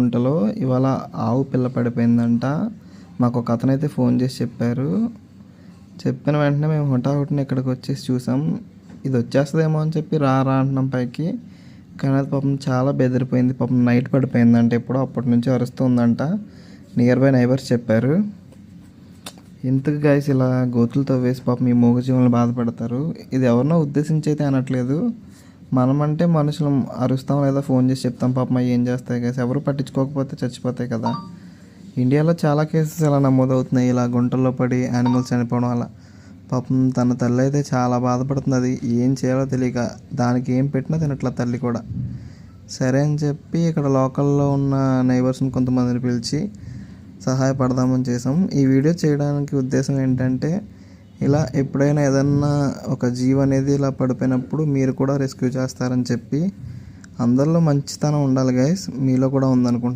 గుంటలో ఇవాళ ఆవు పిల్ల పడిపోయిందంట. మాకు ఒక అతనైతే ఫోన్ చేసి చెప్పారు. చెప్పిన వెంటనే మేము హుటాహుటిన ఇక్కడికి వచ్చేసి చూసాం. ఇది వచ్చేస్తుందేమో అని చెప్పి రా అంటున్నాం పైకి. కానీ అది పాపం చాలా బెదిరిపోయింది. పాపం నైట్ పడిపోయిందంట. ఎప్పుడో అప్పటి నుంచి అరుస్తుందంట. నియర్ బై నైబర్స్ చెప్పారు. ఎందుకు గైస్ ఇలా గోతులతో వేసి పాపం ఈ మూగజీవులను బాధపడతారు. ఇది ఎవరినో ఉద్దేశించి అయితే అనట్లేదు. మనమంటే మనుషులు అరుస్తాం లేదా ఫోన్ చేసి చెప్తాం. పాపం అవి ఏం చేస్తాయి గైస్, ఎవరు పట్టించుకోకపోతే చచ్చిపోతాయి కదా. ఇండియాలో చాలా కేసెస్ ఇలా నమోదవుతున్నాయి. ఇలా గుంటల్లో పడి యానిమల్స్ చనిపోవడం వల్ల. పాపం తన తల్లి అయితే చాలా బాధపడుతుంది. అది ఏం చేయాలో తెలియక దానికి ఏం పెట్టినా తినట్ల తల్లి కూడా. సరే అని చెప్పి ఇక్కడ లోకల్లో ఉన్న నైబర్స్ని కొంతమందిని పిలిచి సహాయపడదామని చేసాం. ఈ వీడియో చేయడానికి ఉద్దేశం ఏంటంటే, ఇలా ఎప్పుడైనా ఏదన్నా ఒక జీవి అనేది ఇలా పడిపోయినప్పుడు మీరు కూడా రెస్క్యూ చేస్తారని చెప్పి. అందరిలో మంచితనం ఉండాలి గైస్, మీలో కూడా ఉందనుకుంటున్నాను.